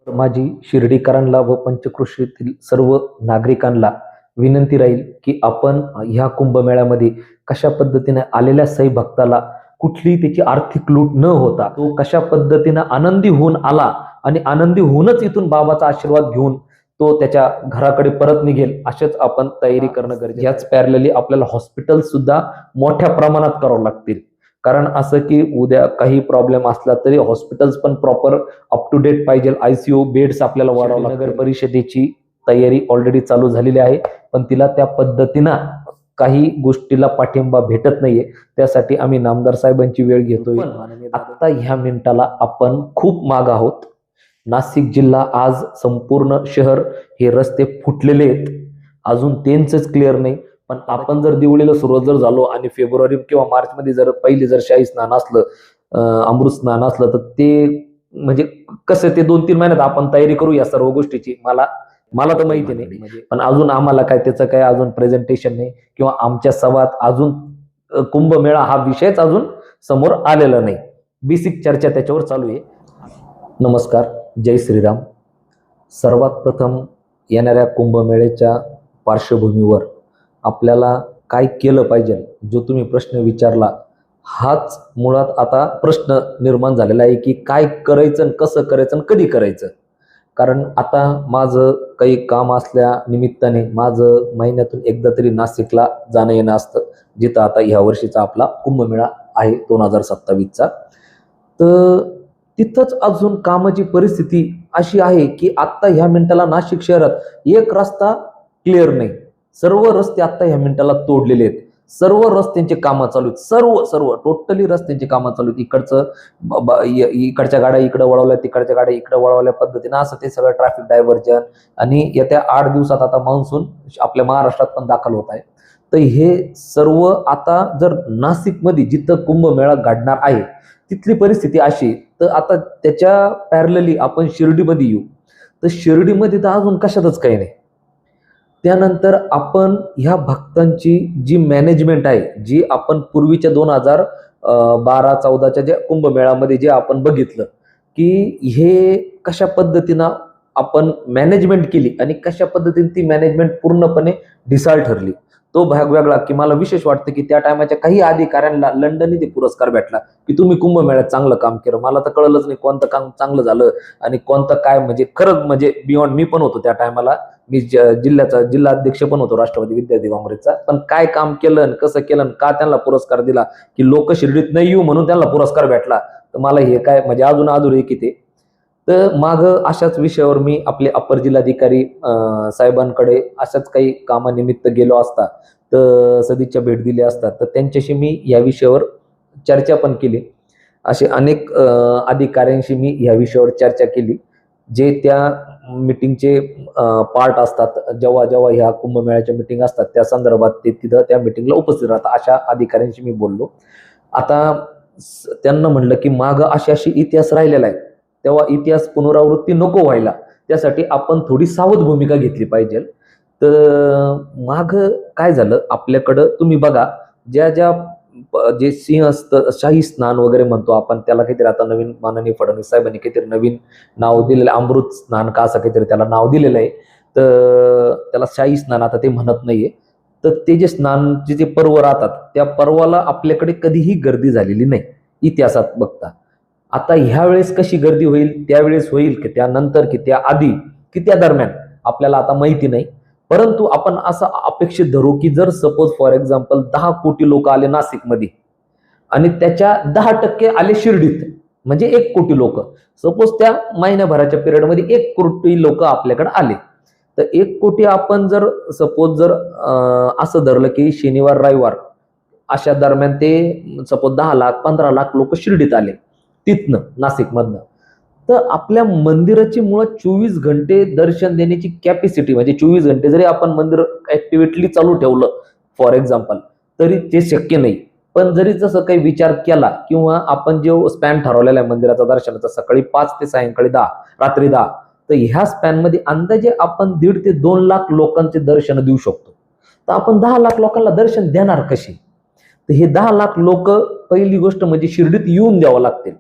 माझी शिर्डीकरांना व पंचक्रोशीतील सर्व नागरिकांना विनंती राहील की आपण ह्या कुंभमेळ्यामध्ये कशा पद्धतीने आलेल्या साई भक्ताला कुठलीही त्याची आर्थिक लूट न होता तो कशा पद्धतीने आनंदी होऊन आला आणि आनंदी होऊनच इथून बाबाचा आशीर्वाद घेऊन तो त्याच्या घराकडे परत निघेल अशाच आपण तयारी करणं गरजेचं. याच पॅरलली आपल्याला हॉस्पिटल सुद्धा मोठ्या प्रमाणात करावं लागतील. कारण असं की उद्या काही प्रॉब्लेम असला तरी हॉस्पिटल्स पण प्रॉपर अप टू डेट पाहिजे. आयसीयू बेड्स आपल्याला वाढवावं. नगर परिषदेची तयारी ऑलरेडी चालू झालेली आहे, पण तिला त्या पद्धतीनं काही गोष्टीला पाठिंबा भेटत नाहीये. त्यासाठी आम्ही नामदार साहेबांची वेळ घेतोय. आता ह्या मिनिटाला आपण खूप माग आहोत. नाशिक जिल्हा आज संपूर्ण शहर हे रस्ते फुटलेले आहेत, अजून त्यांचंच क्लिअर नाही. पण आपण जर दिवाळीला सुरुवात जर झालो आणि फेब्रुवारी किंवा मार्च मध्ये जर पहिले जर शाही स्नान असलं, अमृत स्नान असलं, तर ते म्हणजे कसं ते 2-3 महिन्यात आपण तयारी करू या सर्व गोष्टीची. मला तर माहिती नाही, पण अजून आम्हाला काय त्याचं काय अजून प्रेझेंटेशन नाही किंवा आमच्या सभात अजून कुंभमेळा हा विषयच अजून समोर आलेला नाही. बेसिक चर्चा त्याच्यावर चालू आहे. नमस्कार, जय श्रीराम. सर्वात प्रथम येणाऱ्या कुंभमेळ्याच्या पार्श्वभूमीवर आपल्याला काय केलं पाहिजे, जो तुम्ही प्रश्न विचारला, हाच मुळात आता प्रश्न निर्माण झालेला आहे की काय करायचं, कसं करायचं, कधी करायचं. कारण आता माझं काही काम असल्या निमित्ताने माझं महिन्यातून एकदा तरी नाशिकला जाणं येणं असतं, जिथं आता ह्या वर्षीचा आपला कुंभमेळा आहे 2027चा. तर तिथंच अजून कामाची परिस्थिती अशी आहे की आता ह्या मिनिटाला नाशिक शहरात एक रस्ता क्लिअर नाही. सर्व रस्ते आता ह्या मिनिटाला तोडलेले आहेत. सर्व रस्त्यांचे कामं चालू आहेत. सर्व सर्व टोटली रस्त्यांची कामं चालू आहेत. इकडच्या गाड्या इकडे वळवल्या, तिकडच्या गाड्या इकडे वळवल्या पद्धतीनं असं ते सगळं ट्रॅफिक डायव्हर्जन. आणि येत्या 8 दिवसात आता मान्सून आपल्या महाराष्ट्रात पण दाखल होत आहे. तर हे सर्व आता जर नाशिकमध्ये जिथं कुंभमेळा घडणार आहे तिथली परिस्थिती अशी, तर आता त्याच्या पॅरलली आपण शिर्डीमध्ये येऊ. तर शिर्डीमध्ये तर अजून कशातच काही नाही. त्यानंतर आपण ह्या भक्तांची जी मॅनेजमेंट आहे, जी आपण पूर्वीच्या 2012-14च्या ज्या कुंभमेळ्यामध्ये जे आपण बघितलं की हे कशा पद्धतीनं आपण मॅनेजमेंट केली आणि कशा पद्धतीने ती मॅनेजमेंट पूर्णपणे ढिसाळ ठरली, तो भाग वेगळा. की मला विशेष वाटतं की त्या टायमाच्या काही अधिकाऱ्यांना लंडन इथे पुरस्कार भेटला की तुम्ही कुंभमेळ्यात चांगलं काम केलं. मला तर कळलंच नाही कोणतं काम चांगलं झालं आणि कोणतं काय, म्हणजे खरंच म्हणजे बियॉन्ड. मी पण होतो त्या टायमाला, मी जिल्हाध्यक्ष पण होतो राष्ट्रवादी विद्यार्थी काँग्रेसचा. पण काय काम केलं, कसं केलं, का त्यांना पुरस्कार दिला, की लोक शिर्डीत नाही येऊ म्हणून त्यांना पुरस्कार भेटला. तर मला हे काय म्हणजे अजून अधुरे की ते. तर माग अशाच विषयावर मी आपले अप्पर जिल्हाधिकारी साहेबांकडे अशाच काही कामानिमित्त गेलो असता, तर सदिच्छा भेट दिली असतात, तर त्यांच्याशी मी या विषयावर चर्चा पण केली. असे अनेक अधिकाऱ्यांशी मी या विषयावर चर्चा केली, जे त्या मिटिंगचे पार्ट असतात. जेव्हा जेव्हा ह्या कुंभमेळ्याच्या मिटिंग असतात त्या संदर्भात ते तिथं त्या मिटिंगला उपस्थित राहतात. अशा अधिकाऱ्यांशी मी बोललो. आता त्यांना म्हणलं की माग अशी अशी इतिहास राहिलेला आहे, तेव्हा इतिहास पुनरावृत्ती नको व्हायला, त्यासाठी आपण थोडी सावध भूमिका घेतली पाहिजे. तर माग काय झालं आपल्याकडं, तुम्ही बघा, जे सिंहस्थ शाही स्नान वगैरे म्हणतो आपण त्याला, काहीतरी आता नवीन माननीय फडणवीस साहेबांनी काहीतरी नवीन नाव दिलेलं, अमृत स्नान का असं काहीतरी त्याला नाव दिलेलं आहे. तर त्याला शाही स्नान आता ते म्हणत नाहीये. तर ते जे स्नानचे जे पर्व राहतात त्या पर्वाला आपल्याकडे कधीही गर्दी झालेली नाही इतिहासात बघता. आता ह्या वेळेस कशी गर्दी होईल, त्यावेळेस होईल की त्यानंतर की त्या आधी की त्या दरम्यान, आपल्याला आता माहिती नाही. परंतु आपण असं अपेक्षित धरू की जर सपोज फॉर एक्झाम्पल 10 कोटी लोक आले नाशिकमध्ये आणि त्याच्या 10% आले शिर्डीत, म्हणजे 1 कोटी लोक. सपोज त्या महिन्याभराच्या पिरियडमध्ये 1 कोटी लोक आपल्याकडे आले, तर 1 कोटी आपण जर सपोज जर असं धरलं की शनिवार रविवार अशा दरम्यान ते सपोज 10 लाख 15 लाख लोक शिर्डीत आले तिथनं नाशिकमधनं, तर आपल्या मंदिराची मुळात 24 घंटे दर्शन देण्याची कॅपॅसिटी, म्हणजे 24 घंटे जरी आपण मंदिर ऍक्टिव्हिटली चालू ठेवलं फॉर एक्झाम्पल, तरी ते शक्य नाही. पण जरी जसं काही विचार केला किंवा आपण जो स्पॅन ठरवलेला आहे मंदिराचा दर्शनाचा, सकाळी 5 ते सायंकाळी 10, रात्री 10, तर ह्या स्पॅनमध्ये अंदाजे आपण 1.5 ते 2 लाख लोकांचे दर्शन देऊ शकतो. तर आपण 10 लाख लोकांना दर्शन देणार कशी? तर हे 10 लाख लोक पहिली गोष्ट म्हणजे शिर्डीत येऊन द्यावं लागतील.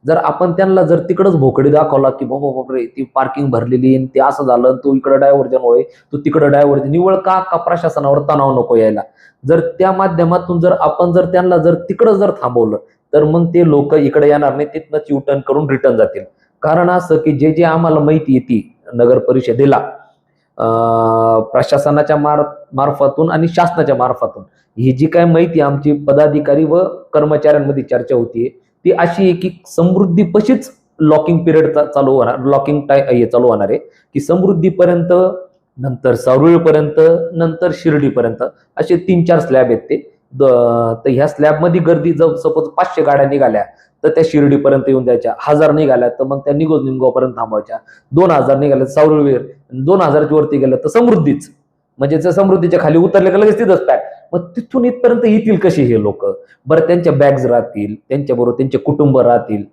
जर आपण त्यांना जर तिकडच भोकडी दाखवला की बाबा बापरे ती पार्किंग भरलेली आणि ते असं झालं, तो इकडे डायव्हर्जन होय, तो तिकडे डायव्हर्जन, निवळ का प्रशासनावर तणाव नको यायला. जर त्या माध्यमातून जर आपण जर त्यांना जर तिकडं जर थांबवलं तर मग ते लोक इकडे येणार नाही, तिथनंच युटर्न करून रिटर्न जातील. कारण असं की जे जे आम्हाला माहिती येते नगर परिषदेला प्रशासनाच्या मार्फतून आणि शासनाच्या मार्फतून ही जी काय माहिती आमची पदाधिकारी व कर्मचाऱ्यांमध्ये चर्चा होतीये ती अशी आहे की समृद्धीपाशीच लॉकिंग पिरियड चालू होणार, लॉकिंग हे चालू होणार आहे की समृद्धीपर्यंत, नंतर सावळीपर्यंत, नंतर शिर्डीपर्यंत असे 3-4 स्लॅब आहेत ते. तर ह्या स्लॅबमध्ये गर्दी जर सपोज 500 गाड्या निघाल्या तर त्या शिर्डीपर्यंत येऊन जायच्या, 1000 निघाल्या तर मग त्या निमगावपर्यंत थांबवायच्या, 2000 निघाल्या सावळीवर, 2000च्या वरती गेल्या तर समृद्धीच, म्हणजे जर समृद्धीच्या खाली उतरले का लगेच तिथंच पॅक. मग तिथून इथपर्यंत येतील कसे हे लोक? बरं, त्यांच्या बॅग्स राहतील, त्यांच्याबरोबर त्यांचे कुटुंब राहतील,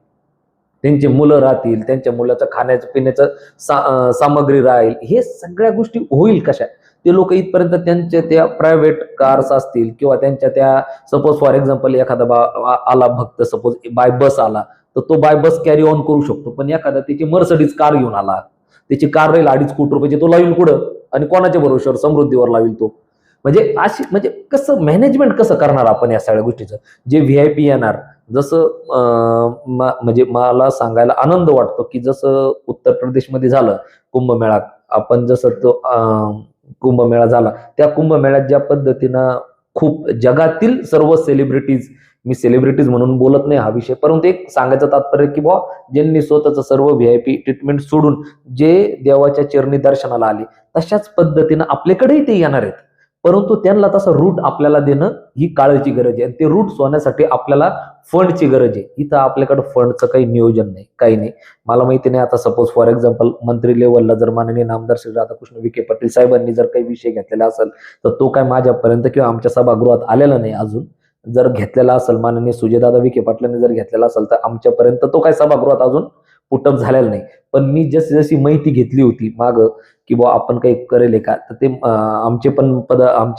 त्यांचे मुलं राहतील, त्यांच्या मुलाचं खाण्याचं पिण्याचं सामग्री राहील, हे सगळ्या गोष्टी होईल कशा? ते लोक इथपर्यंत त्यांच्या त्या प्रायव्हेट कार्स असतील किंवा त्यांच्या त्या सपोज फॉर एक्झाम्पल एखादा आला भक्त सपोज बाय बस आला तर तो बाय बस कॅरी ऑन करू शकतो, पण एखादा त्याची मर्सडीज कार घेऊन आला, त्याची कार राहील 2.5 कोटी रुपयाची, तो लावेल कुठं आणि कोणाच्या भरोश्यावर? समृद्धीवर लावेल तो. म्हणजे अशी म्हणजे कसं मॅनेजमेंट कसं करणार आपण या सगळ्या गोष्टीचं? जे व्हीआयपी येणार, जसं म्हणजे मला सांगायला आनंद वाटतो की जसं उत्तर प्रदेशमध्ये झालं कुंभमेळा, आपण जसं तो कुंभमेळा झाला, त्या कुंभमेळ्यात ज्या पद्धतीनं खूप जगातील सर्व सेलिब्रिटीज, मी सेलिब्रिटीज म्हणून बोलत नाही हा विषय, परंतु एक सांगायचं तात्पर्य की बुवा ज्यांनी स्वतःचं सर्व व्हीआयपी ट्रीटमेंट सोडून जे देवाच्या चरणी दर्शनाला आले, तशाच पद्धतीनं आपल्याकडेही ते येणार आहेत, परंतु त्यांना तसं रूट आपल्याला देणं ही काळाची गरज आहे. आणि ते रूट सोडण्यासाठी आपल्याला फंडची गरज आहे. इथं आपल्याकडे फंडचं काही नियोजन नाही, काही नाही. मला माहिती नाही, आता सपोज फॉर एक्झाम्पल मंत्री लेवलला जर माननीय नामदार श्री राधाकृष्ण विखे पाटील साहेबांनी जर काही विषय घेतलेला असेल तर तो काय माझ्यापर्यंत किंवा आमच्या सभागृहात आलेला नाही अजून. जर घेतलेला असेल, माननीय सुजयदादा विखे पाटलांनी जर घेतलेला असेल तर आमच्यापर्यंत तो काय सभागृहात अजून पुटअप झालेला नाही. पण मी जशी जशी माहिती घेतली होती माग की बुवा आपण काही करेल का, तर ते आमचे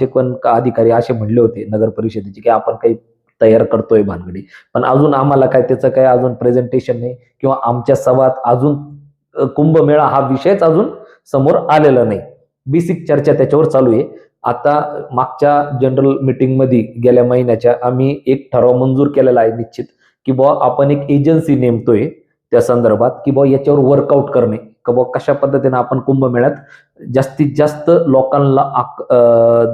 पण अधिकारी असे म्हणले होते नगर परिषदेचे की आपण काही तयार करतोय भानगडी, पण अजून आम्हाला काय त्याचं काय अजून प्रेझेंटेशन नाही किंवा आमच्या सभात अजून कुंभमेळा हा विषयच अजून समोर आलेला नाही. बेसिक चर्चा त्याच्यावर चालू आहे. आता मागच्या जनरल मीटिंग मध्ये गेल्या महिन्याच्या आम्ही एक ठराव मंजूर केलेला आहे निश्चित की बुवा आपण एक एजन्सी नेमतोय त्या संदर्भात की बुवा याच्यावर वर्कआउट करणे की बुवा कशा पद्धतीने आपण कुंभमेळ्यात जास्तीत जास्त लोकांना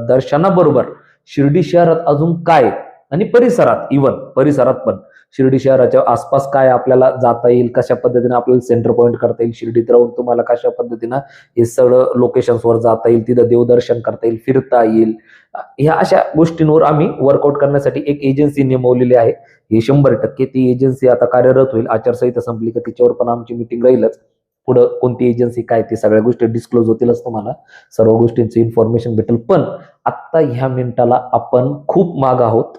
दर्शनाबरोबर शिर्डी शहरात अजून काय आणि परिसरात, इव्हन परिसरात पण शिर्डी शहराच्या आसपास काय आपल्याला जाता येईल, कशा पद्धतीने आपल्याला सेंटर पॉईंट करता येईल, शिर्डीत राहून तुम्हाला कशा पद्धतीनं हे सगळं लोकेशन्सवर जाता येईल, तिथं देवदर्शन करता येईल, फिरता येईल, ह्या अशा गोष्टींवर आम्ही वर्कआउट करण्यासाठी एक एजन्सी नेमवलेली आहे. हे 100% ती एजन्सी आता कार्यरत होईल. आचारसंहिता संपली का तिच्यावर पण आमची मीटिंग राहीलच. पुढं कोणती एजन्सी काय ते सगळ्या गोष्टी डिस्क्लोज होतीलच, तुम्हाला सर्व गोष्टींची इन्फॉर्मेशन भेटेल. पण आत्ता ह्या मिनिटाला आपण खूप माग आहोत.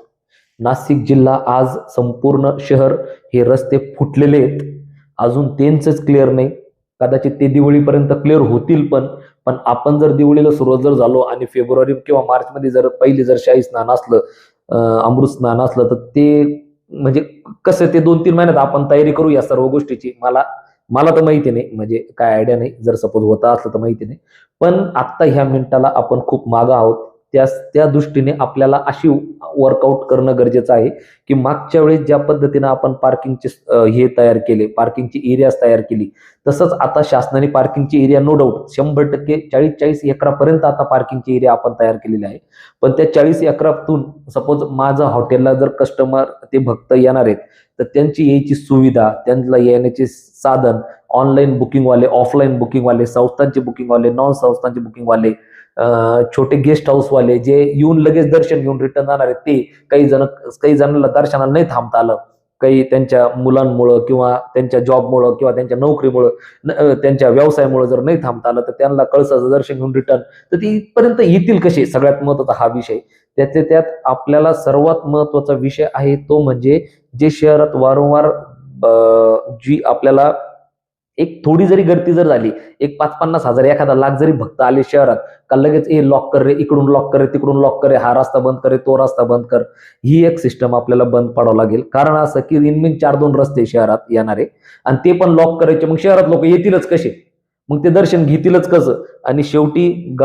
नाशिक जिल्हा आज संपूर्ण शहर हे रस्ते फुटलेले आहेत, अजून त्यांचंच क्लिअर नाही. कदाचित ते दिवाळीपर्यंत क्लिअर होतील, पण आपण जर दिवाळीला सुरुवात जर झालो आणि फेब्रुवारी किंवा मार्च मध्ये जर पहिली जर शाही स्नान असलं, अमृत स्नान असलं, तर ते म्हणजे कसं ते 2-3 महिन्यात आपण तयारी करू या सर्व गोष्टीची. मला तर माहिती नाही, म्हणजे काय आयडिया नाही, जर सपोज होता असलं तर माहिती नाही. पण आत्ता ह्या मिनिटाला आपण खूप मागं आहोत. त्या दृष्टीने आपल्याला अशी वर्कआउट करणं गरजेचं आहे की मागच्या वेळेस ज्या पद्धतीनं आपण पार्किंगचे हे तयार केले, पार्किंगची एरियाज तयार केली, तसंच आता शासनाने पार्किंगची एरिया नो डाऊट 100% 40-40 एकरापर्यंत आता पार्किंगची एरिया आपण तयार केलेली आहे. पण त्या 40 एकरातून सपोज माझं हॉटेलला जर कस्टमर ते भक्त येणार आहेत तर त्यांची यायची सुविधा, त्यांना येण्याचे साधन, ऑनलाईन बुकिंगवाले, ऑफलाईन बुकिंगवाले, संस्थांचे बुकिंगवाले, नॉन संस्थांचे बुकिंगवाले, छोटे गेस्ट हाऊसवाले जे येऊन लगेच दर्शन घेऊन रिटर्न जाणार आहेत, ते काही जणांना दर्शनाला नाही थांबता आलं, काही त्यांच्या मुलांमुळं किंवा त्यांच्या जॉबमुळं किंवा त्यांच्या नोकरीमुळं, त्यांच्या व्यवसायामुळे जर नाही थांबता आलं तर त्यांना कळसाचं दर्शन घेऊन रिटर्न, तर ती इथपर्यंत येतील कसे? सगळ्यात महत्वाचा हा विषय. त्यात आपल्याला सर्वात महत्वाचा विषय आहे तो म्हणजे जे शहरात वारंवार जी आपल्याला एक थोडी जरी गर्दी जर झाली, एक 5-50 हजार एखादा लाख जरी भक्त आले शहरात, का लगेच लॉक कर रे, इकडून लॉक कर रे, तिकडून लॉक कर रे, हा रस्ता बंद कर रे, तो रस्ता बंद कर. ही एक सिस्टम आपल्याला बंद पाडावं लागेल. कारण असं की इनमिन 4-2 रस्ते शहरात येणारे आणि ते पण लॉक करायचे. मग शहरात लोक येतीलच कसे? मग ते दर्शन घेतीलच कसं? आणि शेवटी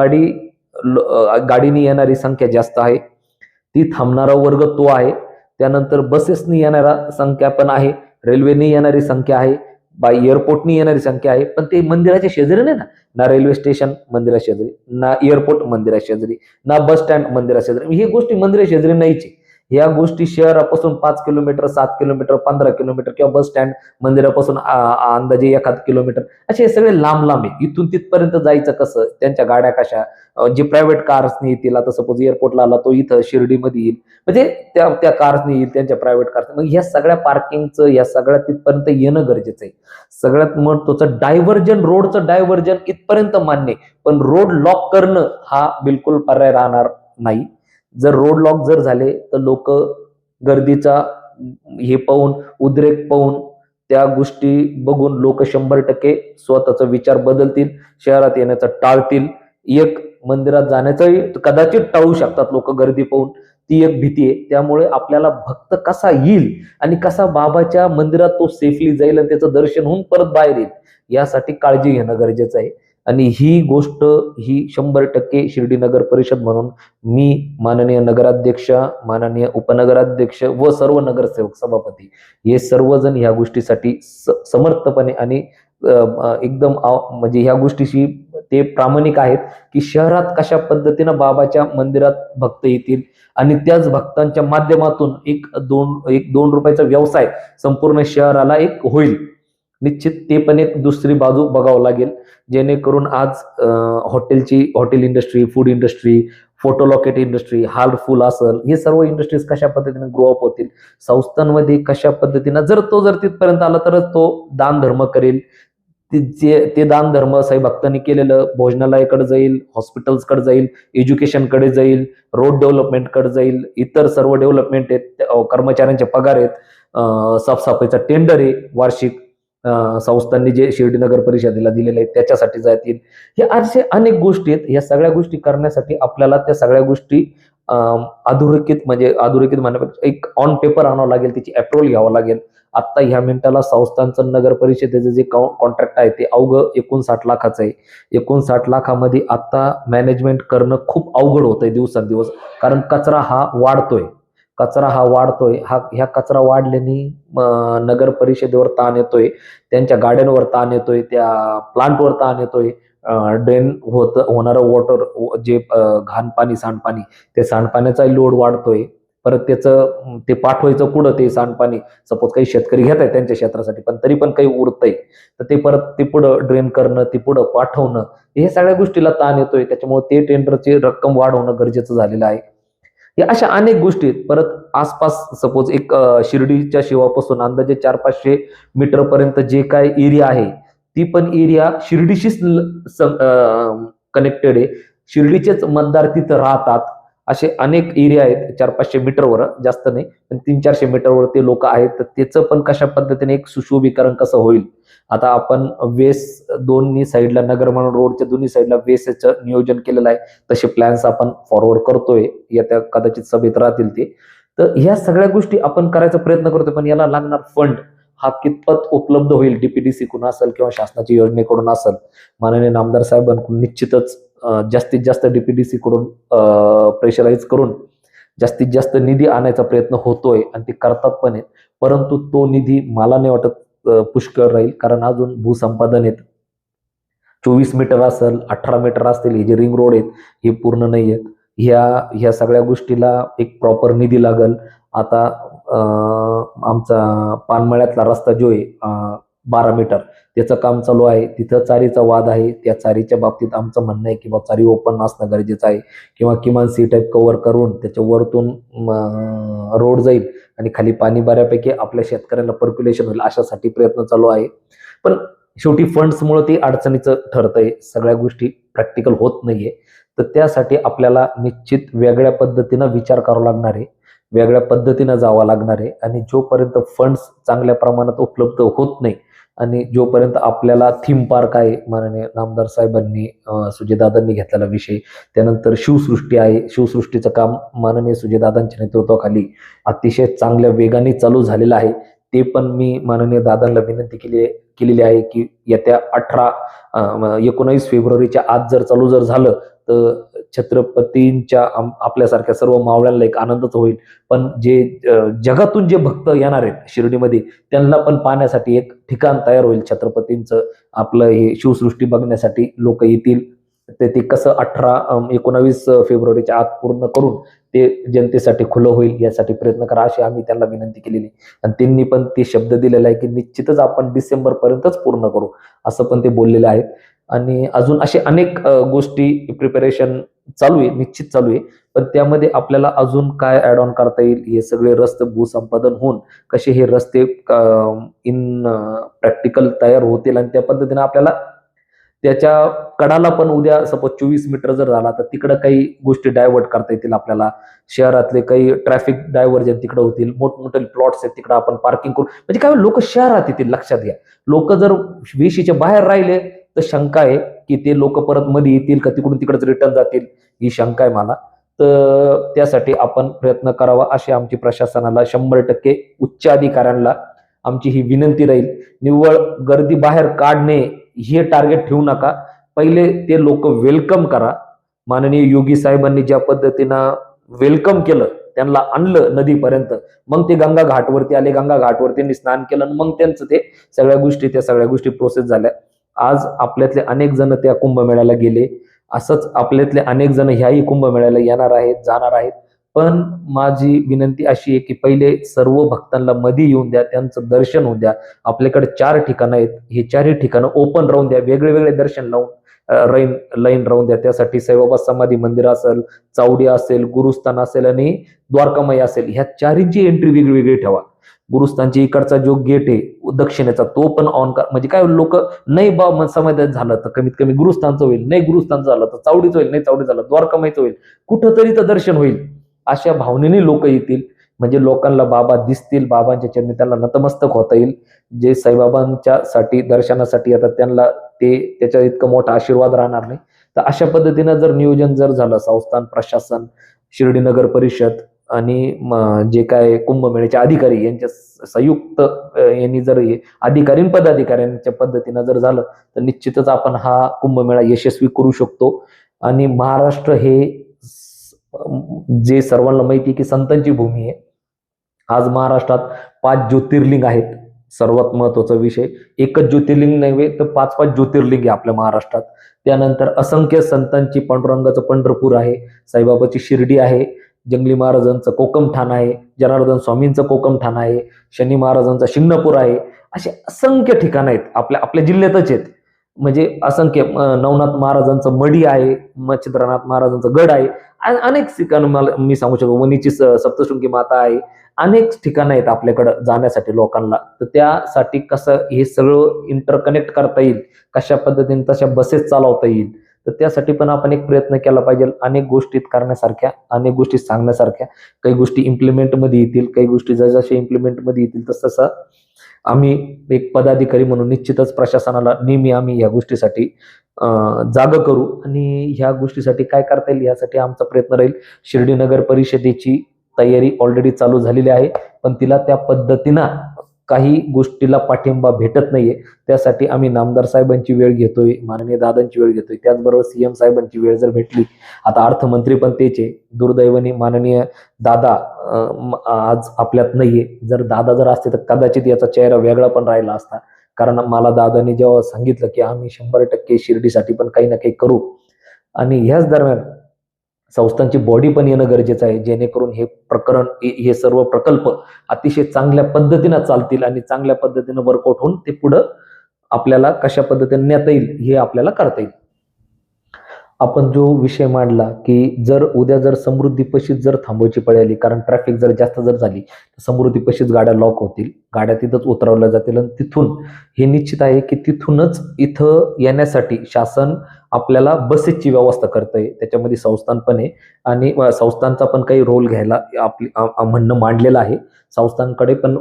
गाडीने येणारी संख्या जास्त आहे, ती थांबणारा वर्ग तो आहे. त्यानंतर बसेसनी येणारा संख्या पण आहे, रेल्वेने येणारी संख्या आहे, बाय एअरपोर्टनी येणारी संख्या आहे. पण ते मंदिराच्या शेजारी नाही ना. ना रेल्वे स्टेशन मंदिरा शेजारी, ना एअरपोर्ट मंदिरा शेजारी, ना बस स्टँड मंदिरा शेजारी. ही गोष्टी मंदिरा शेजारी नाहीची. या गोष्टी शहरापासून 5 किलोमीटर, 7 किलोमीटर, 15 किलोमीटर किंवा बस स्टँड मंदिरापासून अंदाजे 1 किलोमीटर, असे हे सगळे लांब लांब आहे. इथून तिथपर्यंत जायचं कसं? त्यांच्या गाड्या कशा? जे प्रायव्हेट कार्सनी येतील, आता सपोज एअरपोर्टला आला तो इथं शिर्डीमध्ये येईल, म्हणजे त्या कार्सनी येईल, त्यांच्या प्रायव्हेट कार्स. मग ह्या सगळ्या पार्किंगचं, या सगळ्या तिथपर्यंत येणं गरजेचं आहे. सगळ्यात महत्वाचं डायव्हर्जन, रोडचं डायव्हर्जन इथपर्यंत मान्य, पण रोड लॉक करणं हा बिलकुल पर्याय राहणार नाही. जर रोड लॉक जर झाले तर लोक गर्दीचा हे पाहून, उद्रेक पाहून, त्या गोष्टी बघून लोक 100% स्वतःचा विचार बदलतील, शहरात येण्याचं टाळतील. एक मंदिरात जाण्याचंही कदाचित टाळू शकतात लोक गर्दी पाहून. ती एक भीती आहे. त्यामुळे आपल्याला भक्त कसा येईल आणि कसा बाबाच्या मंदिरात तो सेफली जाईल आणि त्याचं दर्शन होऊन परत बाहेर येईल, यासाठी काळजी घेणं गरजेचं आहे. आणि ही गोष्ट ही 100% शिर्डी नगर परिषद म्हणून मी, माननीय नगराध्यक्ष, माननीय उपनगराध्यक्ष व सर्व नगरसेवक, सभापती, हे सर्वजण ह्या गोष्टीसाठी समर्थपणे आणि एकदम म्हणजे ह्या गोष्टीशी ते प्रामाणिक आहेत की शहरात कशा पद्धतीनं बाबाच्या मंदिरात भक्त येतील आणि त्याच भक्तांच्या माध्यमातून एक दोन रुपयाचा व्यवसाय संपूर्ण शहराला एक होईल. निश्चित ते पण एक दुसरी बाजू बघावं लागेल, जेणेकरून आज hotel industry, food industry, photo locket industry, heartful असेल, हे सर्व इंडस्ट्रीज कशा पद्धतीने ग्रो अप होतील, संस्थांमध्ये कशा पद्धतीनं जर तिथपर्यंत आला तरच तो दान धर्म करेल. ते दान धर्म साई भक्तांनी केलेलं भोजनालयाकडे जाईल, हॉस्पिटल्सकडे जाईल, एज्युकेशनकडे जाईल, रोड डेव्हलपमेंटकडे जाईल, इतर सर्व डेव्हलपमेंट आहेत, कर्मचाऱ्यांचे पगार आहेत, साफसफाईचा टेंडर आहे वार्षिक, संस्थांनी जे शिर्डी नगर परिषदेला दिलेले आहेत त्याच्यासाठी जातील. हे असे अनेक गोष्टी आहेत. या सगळ्या गोष्टी करण्यासाठी आपल्याला त्या सगळ्या गोष्टी अधोरेखित म्हणण्यापेक्षा एक ऑन पेपर आणावं लागेल, त्याची अप्रुव्हल घ्यावं लागेल. आता ह्या मिनिटाला संस्थांचं नगर परिषदेचं जे कॉन्ट्रॅक्ट आहे ते अवघं 59 लाखाचं आहे. 59 लाखामध्ये आता मॅनेजमेंट करणं खूप अवघड होतंय दिवसेंदिवस. कारण कचरा हा वाढतोय. ह्या कचरा वाढल्याने नगर परिषदेवर ताण येतोय, त्यांच्या गाड्यांवर ताण येतोय, त्या प्लांटवर ताण येतोय, ड्रेन होणारं वॉटर जे घाण पाणी, सांडपाणी, ते सांडपाण्याचा लोड वाढतोय. परत त्याचं ते पाठवायचं कुठं ते सांडपाणी, सपोज काही शेतकरी घेत आहेत त्यांच्या क्षेत्रासाठी, पण तरी पण काही उरतंय, तर ते परत ते पुढं ड्रेन करणं, ते पुढं पाठवणं, हे सगळ्या गोष्टीला ताण येतोय. त्याच्यामुळे ते टेंडरची रक्कम वाढवणं गरजेचं झालेलं आहे. या अशा अनेक गोष्टी आहेत. परत आसपास सपोज एक शिर्डीच्या शिवापासून अंदाजे 400-500 मीटर पर्यंत जे काय एरिया आहे, ती पण एरिया शिर्डीशीच कनेक्टेड आहे. शिर्डीचेच मतदार तिथं राहतात. असे अनेक एरिया आहेत 400-500 मीटरवर, जास्त नाही पण 300-400 मीटरवर ते लोक आहेत. तर त्याचं पण कशा पद्धतीने एक सुशोभीकरण कसं होईल. आता आपण वेस दोन्ही साईडला, नगरमन रोडच्या दोन्ही साईडला वेसचं नियोजन केलेलं आहे. तसे प्लॅन्स आपण फॉरवर्ड करतोय, येत्या कदाचित सभेत राहतील ते. तर ह्या सगळ्या गोष्टी आपण करायचा प्रयत्न करतोय, पण याला लागणार फंड हा कितपत उपलब्ध होईल, डीपीडीसी कडून असेल किंवा शासनाच्या योजनेकडून असेल, माननीय नामदार साहेबांकडून निश्चितच जास्तीत जास्त डीपीडीसी कडून प्रेशराईज करून जास्तीत जास्त निधी आणायचा प्रयत्न होतोय आणि ते करतात पण आहेत. परंतु तो निधी मला नाही वाटत पुष्कळ राहील, कारण अजून भूसंपादन आहेत. 24 मीटर असेल, 18 मीटर असतील, हे जे रिंग रोड आहेत हे पूर्ण नाही आहेत. ह्या सगळ्या गोष्टीला एक प्रॉपर निधी लागल. आता आमचा पानमळ्यातला रस्ता जो आहे 12 मीटर, त्याचं काम चालू आहे. तिथं चारीचा वाद आहे. त्या चारीच्या बाबतीत आमचं म्हणणं आहे की बा चारी ओपन असणं गरजेचं आहे, किंवा किमान सी टाईप कव्हर करून त्याच्या वरतून रोड जाईल आणि खाली पाणी बऱ्यापैकी आपल्या शेतकऱ्यांना पर्क्युलेशन होईल, अशासाठी प्रयत्न चालू आहे. पण शेवटी फंड्समुळे ते अडचणीचं ठरतंय, सगळ्या गोष्टी प्रॅक्टिकल होत नाहीये. तर त्यासाठी आपल्याला निश्चित वेगळ्या पद्धतीनं विचार करावा लागणार आहे, वेगळ्या पद्धतीनं जावं लागणार आहे. आणि जोपर्यंत फंड्स चांगल्या प्रमाणात उपलब्ध होत नाही आणि जोपर्यंत आपल्याला थीम पार्क आहे, माननीय नामदार साहेबांनी सुजयदादांनी घेतलेला विषय, त्यानंतर शिवसृष्टी आहे, शिवसृष्टीचं काम माननीय सुजयदादांच्या नेतृत्वाखाली अतिशय चांगल्या वेगाने चालू झालेलं आहे. ते पण मी माननीय दादांना विनंती केलेली आहे की येत्या 19 फेब्रुवारीच्या आज जर झालं तर छत्रपतींच्या आपल्यासारख्या सर्व मावळ्यांना एक आनंदच होईल. पण जे जगातून जे भक्त येणार आहेत शिर्डीमध्ये, त्यांना पण पाहण्यासाठी एक ठिकाण तयार होईल. छत्रपतींचं आपलं हे शिवसृष्टी बघण्यासाठी लोक येतील. ते कसं 19 फेब्रुवारीच्या आत पूर्ण करून ते जनतेसाठी खुलं होईल यासाठी प्रयत्न करा, अशी आम्ही त्यांना विनंती केलेली. आणि त्यांनी पण ते शब्द दिलेला आहे की निश्चितच आपण डिसेंबर पर्यंतच पूर्ण करू, असं पण ते बोललेले आहेत. आणि अजून असे अनेक गोष्टी प्रिपरेशन चालू आहे, निश्चित चालू आहे. पण त्यामध्ये आपल्याला अजून काय ऍड ऑन करता येईल, हे सगळे रस्ते भूसंपादन होऊन कसे हे रस्ते इन प्रॅक्टिकल तयार होतील आणि त्या पद्धतीने आपल्याला त्याच्या कडाला पण उद्या सपोज 24 मीटर जर झाला तर तिकडं काही गोष्टी डायव्हर्ट करता येतील आपल्याला. शहरातले काही ट्रॅफिक डायव्हर्जन तिकडे होतील, मोठमोठे प्लॉट्स आहेत तिकडे आपण पार्किंग करू, म्हणजे काय लोक शहरात येतील. लक्षात घ्या, लोक जर वेशीच्या बाहेर राहिले तर शंका आहे की ते लोक परत मध्ये येतील का तिकडून तिकडेच रिटर्न जातील, ही शंका आहे मला. तर त्यासाठी आपण प्रयत्न करावा अशी आमची प्रशासनाला 100% उच्च अधिकाऱ्यांना आमची ही विनंती राहील. निव्वळ गर्दी बाहेर काढणे हे टार्गेट ठेवू नका, पहिले ते लोक वेलकम करा. माननीय योगी साहेबांनी ज्या पद्धतीनं वेलकम केलं, त्यांना आणलं नदीपर्यंत, मग ते गंगा घाटवरती आले, गंगा घाटवरती स्नान केलं, मग त्यांचं ते त्या सगळ्या गोष्टी प्रोसेस झाल्या. आज आपल्यातले अनेक जण त्या कुंभमेळ्याला गेले, असंच आपल्यातले अनेक जण ह्याही कुंभमेळ्याला येणार आहेत, जाणार आहेत. पण माझी विनंती अशी आहे की पहिले सर्व भक्तांना मध्ये येऊन द्या, त्यांचं दर्शन होऊन द्या. आपल्याकडे 4 ठिकाणं आहेत, हे 4ही ठिकाणं ओपन राहून द्या, वेगळे दर्शन लावून लाईन राहून द्या. त्यासाठी साईबाबा समाधी मंदिर असेल, चावडी असेल, गुरुस्थान असेल आणि द्वारकामाई असेल, ह्या 4ची एंट्री वेगळी ठेवा. गुरुस्थानची इकडचा जो गेट आहे दक्षिणेचा तो पण ऑन कर, म्हणजे काय लोक नाही बा समाधान झालं तर कमीत कमी गुरुस्थानचं होईल, नाही गुरुस्थानचं झालं तर चावडीचं होईल, नाही चावडी झालं द्वारकामाईचं होईल, कुठंतरी तर दर्शन होईल. अशा भावनेने लोक येतील, म्हणजे लोकांना बाबा दिसतील, बाबांच्या चरणी त्यांना नतमस्तक होता येईल. जे साईबाबांच्या साठी दर्शनासाठी येतात त्यांना त्याच्या इतकं मोठा आशीर्वाद राहणार नाही. तर अशा पद्धतीनं जर नियोजन झालं, संस्थान, प्रशासन, शिर्डी नगर परिषद आणि जे काय कुंभमेळ्याचे अधिकारी यांच्या संयुक्त यांनी जर अधिकारी पदाधिकाऱ्यांच्या पद्धतीनं जर झालं तर निश्चितच आपण हा कुंभमेळा यशस्वी करू शकतो. आणि महाराष्ट्र हे जे सर्वांना माहिती आहे की संतांची भूमी आहे. आज महाराष्ट्रात 5 ज्योतिर्लिंग आहेत. सर्वात महत्वाचा विषय, एकच ज्योतिर्लिंग नव्हे तर 5 ज्योतिर्लिंग आहे आपल्या महाराष्ट्रात. त्यानंतर असंख्य संतांची, पांडुरंगाचं पंढरपूर आहे, साईबाबाची शिर्डी आहे, जंगली महाराजांचं कोकमठाण आहे, जनार्दन स्वामींचं कोकमठाण आहे, शनी महाराजांचा शिंगणापूर आहे. असे असंख्य ठिकाणं आहेत आपल्या जिल्ह्यातच आहेत. म्हणजे असंख्य नवनाथ महाराजांचं मढी आहे, मच्छिंद्रनाथ महाराजांचं गड आहे, अनेक ठिकाणं मला मी सांगू शकतो. वणीची सप्तशृंगी माता आहे, अनेक ठिकाणं आहेत आपल्याकडं जाण्यासाठी लोकांना. तर त्यासाठी कसं हे सगळं इंटरकनेक्ट करता येईल, कशा पद्धतीने तशा बसेस चालवता येईल, तर त्यासाठी पण आपण एक प्रयत्न केला पाहिजे. अनेक गोष्टी करण्यासारख्या, अनेक गोष्टी सांगण्यासारख्या, काही गोष्टी इम्प्लिमेंटमध्ये येतील, काही गोष्टी जसजशा इम्प्लिमेंटमध्ये येतील तसं आम्ही एक पदाधिकारी म्हणून निश्चितच प्रशासनाला नेहमी आम्ही ह्या गोष्टीसाठी जाग करू आणि ह्या गोष्टीसाठी काय करता येईल यासाठी आमचा प्रयत्न राहील. शिर्डी नगर परिषदेची तयारी ऑलरेडी चालू झालेली आहे, पण तिला त्या पद्धतीनं काही गोष्टीला पाठिंबा भेटत नाहीये. त्यासाठी आम्ही नामदार साहेबांची वेळ घेतोय, माननीय दादांची वेळ घेतोय, त्याचबरोबर सीएम साहेबांची वेळ जर भेटली, आता अर्थमंत्री पण तेच आहे, दुर्दैवाने माननीय दादा आज आपल्यात नाहीये. जर दादा असते तर कदाचित याचा चेहरा वेगळा पण राहिला असता. कारण मला दादांनी जेव्हा सांगितलं की आम्ही 100% शिर्डीसाठी पण काही ना काही करू, आणि ह्याच दरम्यान संस्थांची बॉडी पण येणं गरजेचं आहे, जेणेकरून हे सर्व प्रकल्प अतिशय चांगल्या पद्धतीनं चालतील आणि चांगल्या पद्धतीनं वर्कआउट होऊन ते पुढं आपल्याला कशा पद्धतीने नेता येईल हे आपल्याला करता येईल. आपण जो विषय मांडला की जर उद्या जर समृद्धी पशीच जर थांबवायची पाळी आली, कारण ट्रॅफिक जर जास्त जर झाली तर समृद्धी पशीच गाड्या लॉक होतील, गाड्या तिथंच उतरवल्या जातील आणि तिथून हे निश्चित आहे की तिथूनच इथं येण्यासाठी शासन आपल्याला बसेसची व्यवस्था करतंय. त्याच्यामध्ये संस्थान पण आहे आणि संस्थांचा पण काही रोल घ्यायला आपली म्हणणं मांडलेलं आहे. संस्थांकडे पण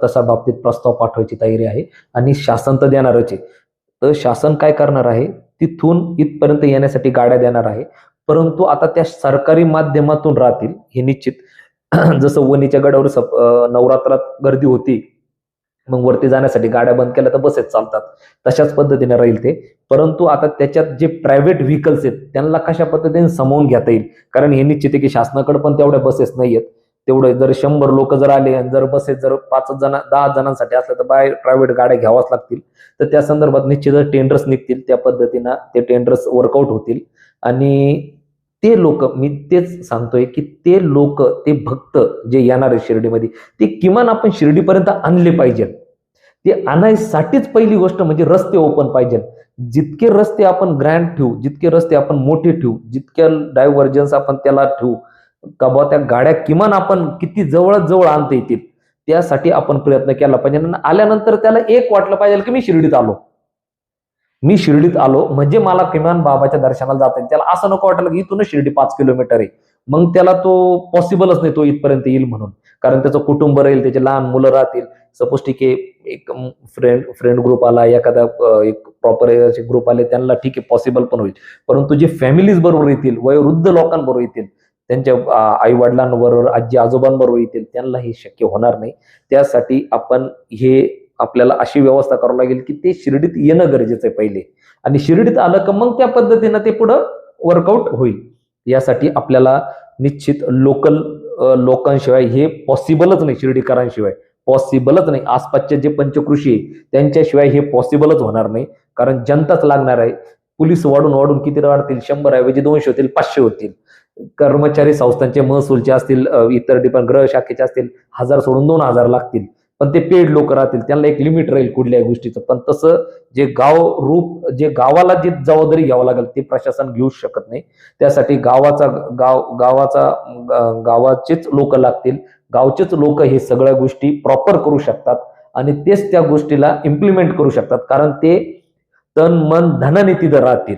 तसा बाबतीत प्रस्ताव पाठवायची तयारी आहे आणि शासन तर देणारच आहे. तर शासन काय करणार आहे, तिथून इथपर्यंत येण्यासाठी गाड्या देणार आहे. परंतु आता त्या सरकारी माध्यमातून राहतील हे निश्चित. जसं वणीच्या गडावर नवरात्रात गर्दी होती, मग वरती जाण्यासाठी गाड्या बंद केल्या तर बसेस चालतात, तशाच पद्धतीने राहील ते. परंतु आता त्याच्यात जे प्रायव्हेट व्हेकल्स आहेत त्यांना कशा पद्धतीने सामावून घेता येईल, कारण हे निश्चित आहे की शासनाकडे पण तेवढ्या बसेस नाही आहेत. तेवढे जर 100 लोक जर आले आणि जर बसेस जर 5 जण 10 जणांसाठी असल्या तर बाहेर प्रायव्हेट गाड्या घ्यावाच लागतील. तर त्या संदर्भात निश्चितच टेंडर्स निघतील, त्या पद्धतीनं ते टेंडर्स वर्कआउट होतील आणि ते लोक, मी तेच सांगतोय की ते लोक, ते भक्त जे येणार आहे शिर्डीमध्ये, ते किमान आपण शिर्डीपर्यंत आणले पाहिजे. ते आणायसाठीच पहिली गोष्ट म्हणजे रस्ते ओपन पाहिजे. जितके रस्ते आपण ग्रँड ठेवू, जितके रस्ते आपण मोठे ठेवू, जितक्या डायव्हर्जन्स आपण त्याला ठेवू, का बुवा त्या गाड्या किमान आपण किती जवळ आणता येतील त्यासाठी आपण प्रयत्न केला पाहिजे. आणि आल्यानंतर त्याला एक वाटलं पाहिजे की मी शिर्डीत आलो म्हणजे मला किमान बाबाच्या दर्शनाला जाता येईल. त्याला असं नको वाटायला की इथूनच शिर्डी 5 किलोमीटर आहे, मग त्याला तो पॉसिबलच नाही तो इथपर्यंत येईल म्हणून. कारण त्याचं कुटुंब राहील, त्याचे लहान मुलं राहतील. सपोज ठीक आहे, एक फ्रेंड ग्रुप आला, एखादा एक प्रॉपर ग्रुप आले, त्यांना ठीक आहे पॉसिबल पण होईल. परंतु जे फॅमिलीज बरोबर येतील, वयोवृद्ध लोकांबरोबर येतील, त्यांच्या आई वडिलांबरोबर, आजी आजोबांबरोबर येतील, त्यांना हे शक्य होणार नाही. त्यासाठी आपण आपल्याला अशी व्यवस्था करावी लागेल की ते शिर्डीत येणं गरजेचं आहे पहिले, आणि शिर्डीत आलं का मग त्या पद्धतीनं ते पुढं वर्कआउट होईल. यासाठी आपल्याला निश्चित लोकल लोकांशिवाय हे पॉसिबलच नाही, शिर्डीकरांशिवाय पॉसिबलच नाही. आसपासचे जे पंचकृषी आहे त्यांच्याशिवाय हे पॉसिबलच होणार नाही, कारण जनताच लागणार आहे. पोलीस वाढून किती वाढतील, 100 ऐवजी 200 होतील, 500 होतील. कर्मचारी संस्थांचे महसूलचे असतील, इतर ग्रह शाखेचे असतील, 1000 सोडून 2000 लागतील. पण ते पेड लोक राहतील, त्यांना एक लिमिट राहील कुठल्याही गोष्टीचं. पण तसं जे जे गावाला जी जबाबदारी घ्यावं लागेल ते प्रशासन घेऊ शकत नाही. त्यासाठी गावाचेच लोक लागतील. गावचेच लोक हे सगळ्या गोष्टी प्रॉपर करू शकतात आणि तेच त्या गोष्टीला इम्प्लिमेंट करू शकतात, कारण ते तन मन धनाने तिथं राहतील.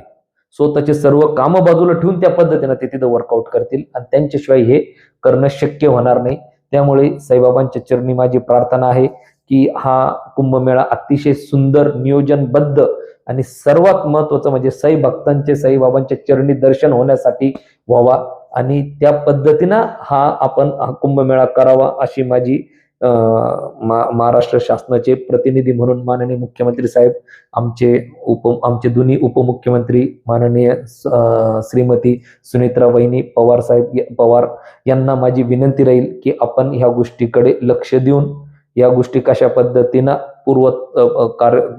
स्वतःचे सर्व कामं बाजूला ठेवून त्या पद्धतीने ते तिथं वर्कआउट करतील आणि त्यांच्याशिवाय हे करणं शक्य होणार नाही. त्यामुळे साईबाबांच्या चरणी माझी प्रार्थना आहे की हा कुंभमेळा अतिशय सुंदर, नियोजनबद्ध आणि सर्वात महत्वाचं म्हणजे साई भक्तांचे साईबाबांच्या चरणी दर्शन होण्यासाठी व्हावा आणि त्या पद्धतीनं आपण कुंभमेळा करावा, अशी माझी महाराष्ट्र शासनाचे प्रतिनिधी म्हणून माननीय मुख्यमंत्री साहेब, आमचे दोन्ही उपमुख्यमंत्री माननीय श्रीमती सुनेत्रा वहिनी पवार यांना माझी विनंती राहील की आपण ह्या गोष्टीकडे लक्ष देऊन या गोष्टी कशा पद्धतीनं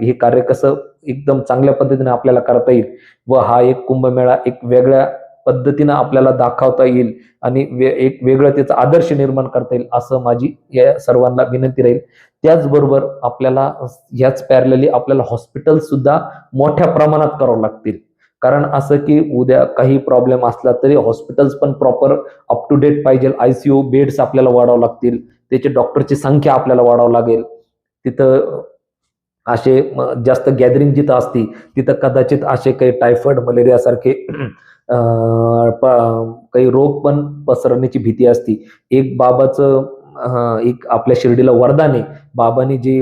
हे कार्य कसं एकदम चांगल्या पद्धतीने आपल्याला करता येईल व हा एक कुंभमेळा एक वेगळ्या पद्धतीनं आपल्याला दाखवता येईल आणि एक वेगळं त्याचा आदर्श निर्माण करता येईल, असं माझी या सर्वांना विनंती राहील. त्याचबरोबर आपल्याला ह्याच पॅरलली आपल्याला हॉस्पिटल सुद्धा मोठ्या प्रमाणात करावं लागतील, कारण असं की उद्या काही प्रॉब्लेम असला तरी हॉस्पिटल्स पण प्रॉपर अप टू डेट पाहिजे. ICU बेड्स आपल्याला वाढावं लागतील, त्याची डॉक्टरची संख्या आपल्याला वाढावं लागेल. तिथं असे जास्त गॅदरिंग जिथं असती तिथं कदाचित असे काही टायफॉइड, मलेरिया सारखे काही रोग पण पसरण्याची भीती असती. एक एक आपल्या शिर्डीला वरदान आहे, बाबांनी जे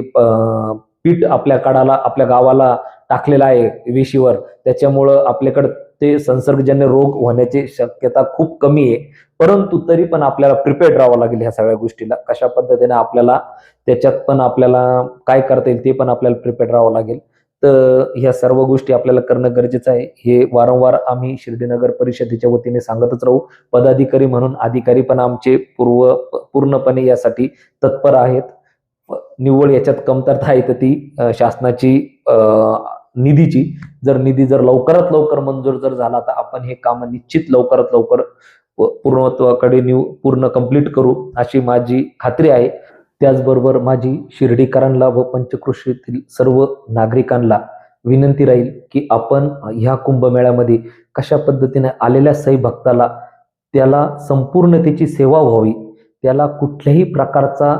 पीठ आपल्या गावाला टाकलेलं आहे वेशीवर, त्याच्यामुळं आपल्याकडं ते संसर्गजन्य रोग होण्याची शक्यता खूप कमी आहे. परंतु तरी पण आपल्याला प्रिपेअर्ड राहावं लागेल ह्या सगळ्या गोष्टीला. कशा पद्धतीने आपल्याला त्याच्यात पण आपल्याला काय करता येईल ते पण आपल्याला प्रिपेअर्ड राहावं लागेल. तर ह्या सर्व गोष्टी आपल्याला करणं गरजेचं आहे. हे वारंवार आम्ही शिर्डीनगर परिषदेच्या वतीने सांगतच राहू. पदाधिकारी म्हणून अधिकारी पण आमचे पूर्णपणे यासाठी तत्पर आहेत. निव्वळ याच्यात कमतरता आहे तर ती शासनाची निधीची. निधी जर लवकरात लवकर मंजूर जर झाला तर आपण हे काम निश्चित लवकरात लवकर पूर्णत्वाकडे पूर्ण कंप्लीट करू अशी माझी खात्री आहे. त्याचबरोबर माझी शिर्डीकरांना व पंचक्रोशीतील सर्व नागरिकांना विनंती राहील की आपण ह्या कुंभमेळ्यामध्ये कशा पद्धतीने आलेल्या साई भक्ताला त्याला संपूर्ण त्याची सेवा व्हावी, त्याला कुठल्याही प्रकारचा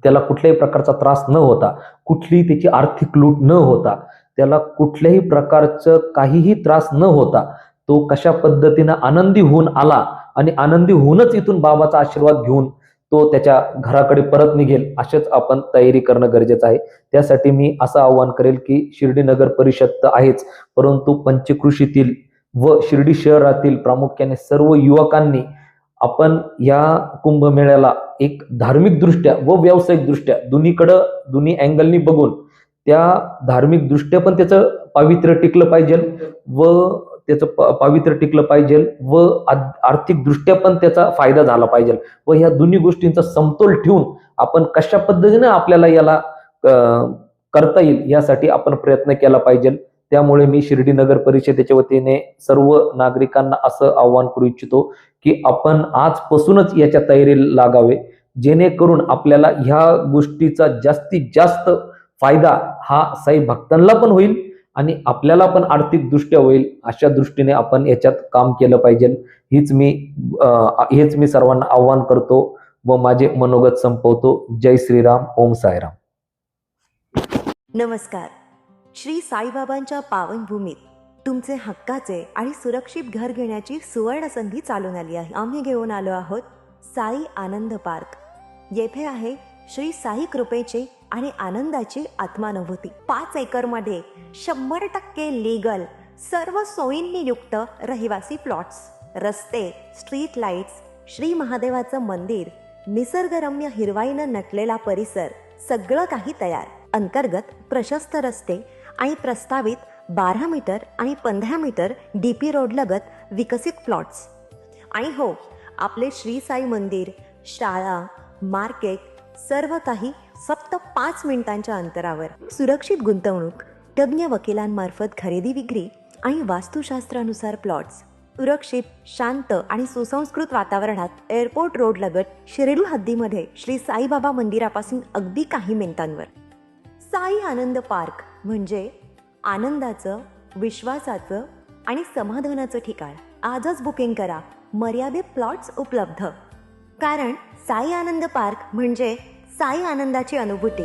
त्याला कुठल्याही प्रकारचा त्रास न होता, कुठलीही त्याची आर्थिक लूट न होता, त्याला कुठल्याही प्रकारचं काहीही त्रास न होता, तो कशा पद्धतीनं आनंदी होऊन आला आणि आनंदी होऊनच इथून बाबाचा आशीर्वाद घेऊन तो त्याच्या घराकडे परत निघेल, अशीच आपण तयारी करणं गरजेचं आहे. त्यासाठी मी असं आवाहन करेल की शिर्डी नगर परिषद तर आहेच, परंतु पंचक्रोशीतील व शिर्डी शहरातील प्रामुख्याने सर्व युवकांनी आपण या कुंभमेळ्याला एक धार्मिकदृष्ट्या व व्यावसायिकदृष्ट्या दोन्ही अँगलनी बघून त्या धार्मिकदृष्ट्या पण त्याचं पावित्र्य टिकलं पाहिजे व पावित्र्य टिकलं पाहिजे व आर्थिकदृष्ट्या पण त्याचा फायदा झाला पाहिजे व ह्या दोन्ही गोष्टींचा समतोल ठेवून आपण कशा पद्धतीने आपल्याला याला करता येईल यासाठी आपण प्रयत्न केला पाहिजे. त्यामुळे मी शिर्डी नगर परिषदेच्या वतीने सर्व नागरिकांना असं आवाहन करू इच्छितो की आपण आजपासूनच याच्या तयारीला लागावे, जेणेकरून आपल्याला ह्या गोष्टीचा जास्तीत जास्त फायदा हा साई भक्तांना पण होईल आणि आपल्याला पण आर्थिकदृष्ट्या होईल, अशा दृष्टीने आपण याच्यात काम केलं पाहिजे. हेच मी सर्वांना आवाहन करतो व माझे मनोगत संपवतो. जय श्रीराम, ओम साईराम. नमस्कार. श्री साईबाबांच्या पावनभूमीत तुमचे हक्काचे आणि सुरक्षित घर घेण्याची सुवर्ण संधी चालून आली आहे. आम्ही घेऊन आलो आहोत साई आनंद पार्क. येथे आहे श्री साई कृपेची आणि आनंदाची आत्मानुभूती. 5 एकरमध्ये 100% लीगल, सर्व सोयींनी युक्त रहिवासी प्लॉट्स, रस्ते, स्ट्रीट लाईट्स, श्री महादेवाचं मंदिर, निसर्गरम्य हिरवाईनं नटलेला परिसर, सगळं काही तयार. अंतर्गत प्रशस्त रस्ते आणि प्रस्तावित 12 मीटर आणि 15 मीटर DP रोड लगत विकसित प्लॉट्स. आणि हो, आपले श्री साई मंदिर, शाळा, मार्केट, सर्व काही फक्त 5 मिनिटांच्या अंतरावर. सुरक्षित गुंतवणूक, तज्ज्ञ वकिलांमार्फत खरेदी विक्री आणि वास्तुशास्त्रानुसार प्लॉट्स. सुरक्षित, शांत आणि सुसंस्कृत वातावरणात एअरपोर्ट रोड लगत शिर्डी हद्दीमध्ये श्री साईबाबा मंदिरापासून अगदी काही मिनिटांवर. साई आनंद पार्क म्हणजे आनंदाचं, विश्वासाचं आणि समाधानाचं ठिकाण. आजच बुकिंग करा. मर्यादित प्लॉट्स उपलब्ध. कारण साई आनंद पार्क म्हणजे साई आनंदाची अनुभूती.